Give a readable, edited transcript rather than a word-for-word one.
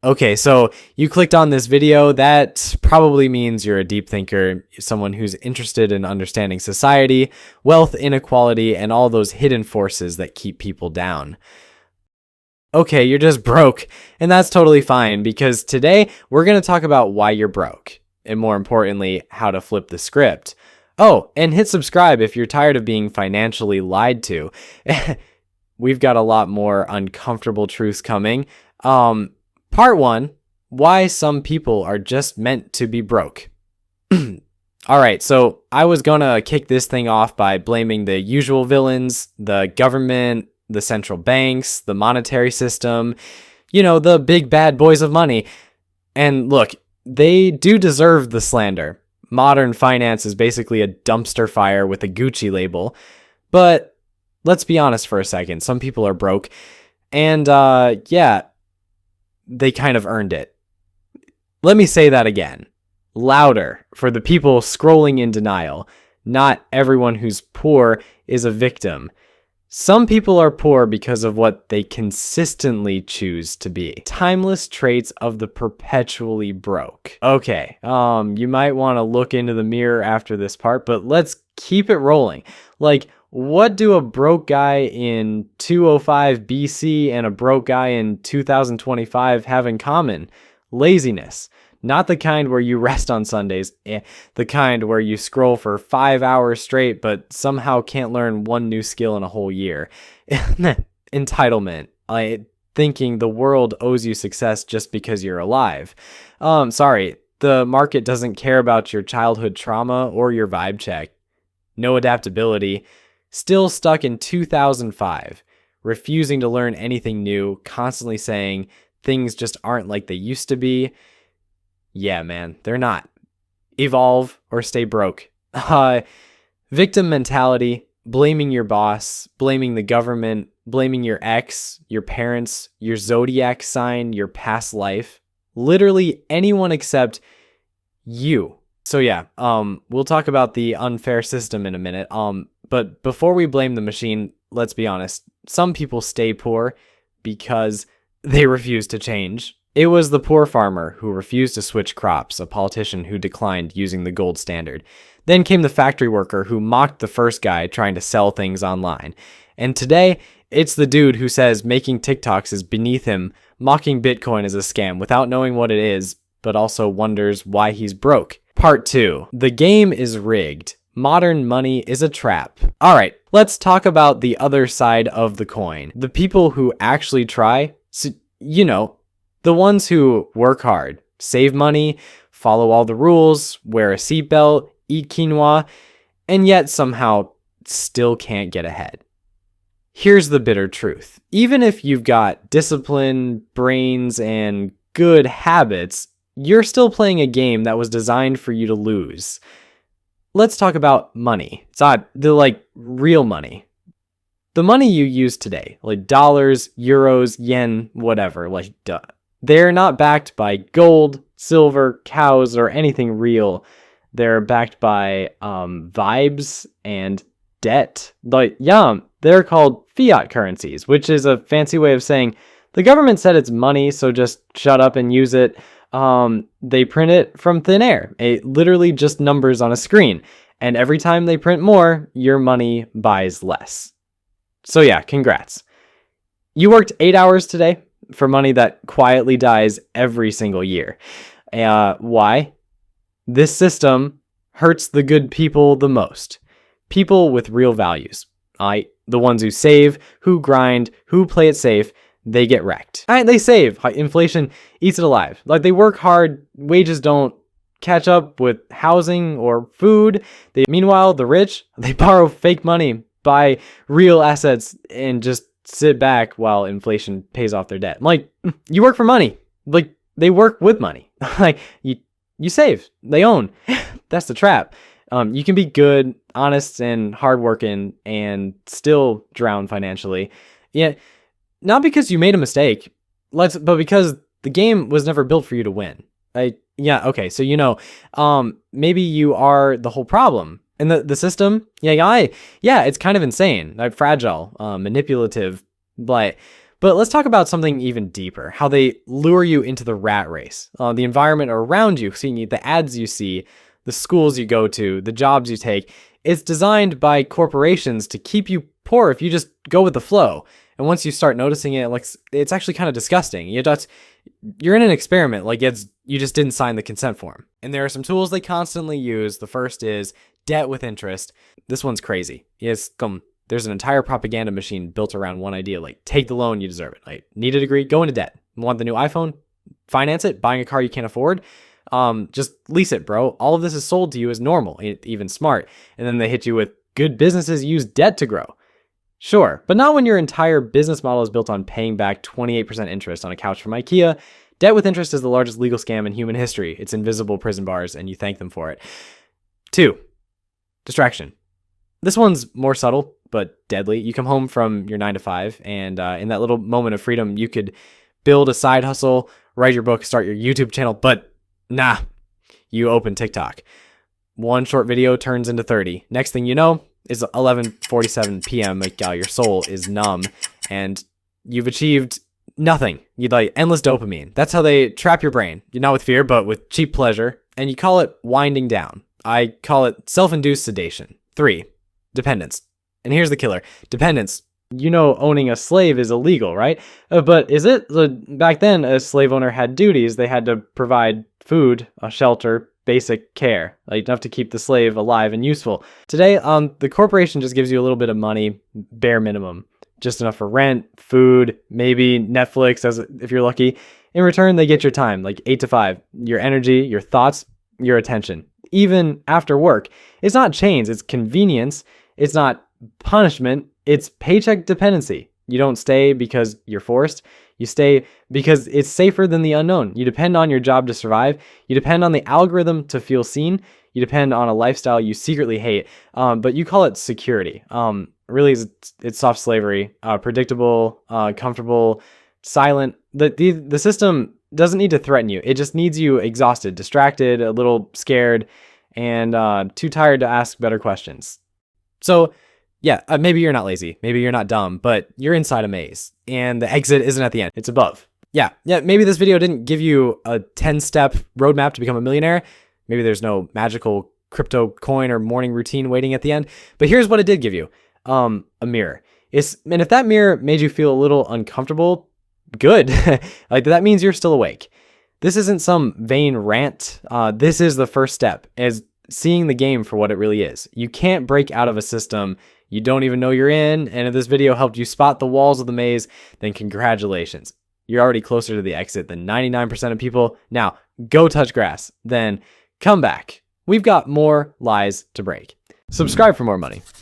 Okay, so you clicked on this video. That probably means you're a deep thinker, someone who's interested in understanding society, wealth inequality, and all those hidden forces that keep people down. Okay, you're just broke, and that's totally fine because today we're going to talk about why you're broke, and more importantly, how to flip the script. Oh, and hit subscribe if you're tired of being financially lied to. We've got a lot more uncomfortable truths coming. Part 1, why some people are just meant to be broke. All right, so I was gonna kick this thing off by blaming the usual villains, the government, the central banks, the monetary system, the big bad boys of money. And look, they do deserve the slander. Modern finance is basically a dumpster fire with a Gucci label. But let's be honest for a second, some people are broke. And they kind of earned it. Let me say that again. Louder for the people scrolling in denial. Not everyone who's poor is a victim. Some people are poor because of what they consistently choose to be. Timeless traits of the perpetually broke. Okay, you might want to look into the mirror after this part, but let's keep it rolling. Like, what do a broke guy in 205 BC and a broke guy in 2025 have in common? Laziness. Not the kind where you rest on Sundays, the kind where you scroll for 5 hours straight but somehow can't learn one new skill in a whole year. Entitlement. Thinking the world owes you success just because you're alive. Sorry, the market doesn't care about your childhood trauma or your vibe check. No adaptability. Still stuck in 2005, refusing to learn anything new, constantly saying things just aren't like they used to be. Yeah, man, they're not. Evolve or stay broke. Victim mentality, blaming your boss, blaming the government, blaming your ex, your parents, your zodiac sign, your past life. Literally anyone except you. So yeah, we'll talk about the unfair system in a minute. But before we blame the machine, let's be honest. Some people stay poor because they refuse to change. It was the poor farmer who refused to switch crops, a politician who declined using the gold standard. Then came the factory worker who mocked the first guy trying to sell things online. And today, it's the dude who says making TikToks is beneath him, mocking Bitcoin is a scam without knowing what it is, but also wonders why he's broke. Part 2. The game is rigged. Modern money is a trap. All right, let's talk about the other side of the coin. The people who actually try, the ones who work hard, save money, follow all the rules, wear a seatbelt, eat quinoa, and yet somehow still can't get ahead. Here's the bitter truth. Even if you've got discipline, brains, and good habits, you're still playing a game that was designed for you to lose. Let's talk about money. It's not the real money. The money you use today, like dollars, euros, yen, whatever, they're not backed by gold, silver, cows, or anything real. They're backed by vibes and debt. They're called fiat currencies, which is a fancy way of saying the government said it's money, so just shut up and use it. They print it from thin air. It literally just numbers on a screen. And every time they print more, your money buys less. So yeah, congrats. You worked 8 hours today for money that quietly dies every single year. Why? This system hurts the good people the most. People with real values. The ones who save, who grind, who play it safe, they get wrecked. They save. Inflation eats it alive. They work hard. Wages don't catch up with housing or food. Meanwhile, the rich, they borrow fake money, buy real assets, and just sit back while inflation pays off their debt. You work for money. They work with money. You save. They own. That's the trap. You can be good, honest, and hardworking and still drown financially. Yeah, not because you made a mistake, but because the game was never built for you to win. Okay, so maybe you are the whole problem. And the system, it's kind of insane, fragile, manipulative, but But let's talk about something even deeper, how they lure you into the rat race. The environment around you, seeing the ads you see, the schools you go to, the jobs you take, it's designed by corporations to keep you poor if you just go with the flow. And once you start noticing it, like, it's actually kind of disgusting. You're in an experiment, like you just didn't sign the consent form. And there are some tools they constantly use. The first is debt with interest. This one's crazy. There's an entire propaganda machine built around one idea, like take the loan, you deserve it. Like, need a degree, go into debt. Want the new iPhone? Finance it. Buying a car you can't afford? Just lease it, bro. All of this is sold to you as normal, even smart. And then they hit you with good businesses use debt to grow. Sure, but not when your entire business model is built on paying back 28% interest on a couch from IKEA. Debt with interest is the largest legal scam in human history. It's invisible prison bars, and you thank them for it. 2, distraction. This one's more subtle, but deadly. You come home from your 9 to 5, and in that little moment of freedom, you could build a side hustle, write your book, start your YouTube channel, but nah, you open TikTok. One short video turns into 30. Next thing you know, is 11:47 p.m. Like, your soul is numb, and you've achieved nothing. You'd like endless dopamine. That's how they trap your brain. You're not with fear, but with cheap pleasure, and you call it winding down. I call it self-induced sedation. 3, dependence. And here's the killer. Dependence. Owning a slave is illegal, right? But is it? Back then, a slave owner had duties. They had to provide food, a shelter, basic care, like enough to keep the slave alive and useful. Today, the corporation just gives you a little bit of money, bare minimum, just enough for rent, food, maybe Netflix, if you're lucky. In return, they get your time, like 8 to 5, your energy, your thoughts, your attention. Even after work, it's not chains, it's convenience. It's not punishment, it's paycheck dependency. You don't stay because you're forced. You stay because it's safer than the unknown. You depend on your job to survive. You depend on the algorithm to feel seen. You depend on a lifestyle you secretly hate, but you call it security. Really, it's soft slavery, predictable, comfortable, silent. The system doesn't need to threaten you. It just needs you exhausted, distracted, a little scared, and too tired to ask better questions. So, yeah, maybe you're not lazy, maybe you're not dumb, but you're inside a maze, and the exit isn't at the end, it's above. Yeah, maybe this video didn't give you a 10-step roadmap to become a millionaire. Maybe there's no magical crypto coin or morning routine waiting at the end, but here's what it did give you. A mirror. And if that mirror made you feel a little uncomfortable, good. Like, that means you're still awake. This isn't some vain rant. This is the first step, is seeing the game for what it really is. You can't break out of a system you don't even know you're in, and if this video helped you spot the walls of the maze, then congratulations. You're already closer to the exit than 99% of people. Now, go touch grass, then come back. We've got more lies to break. Subscribe for more money.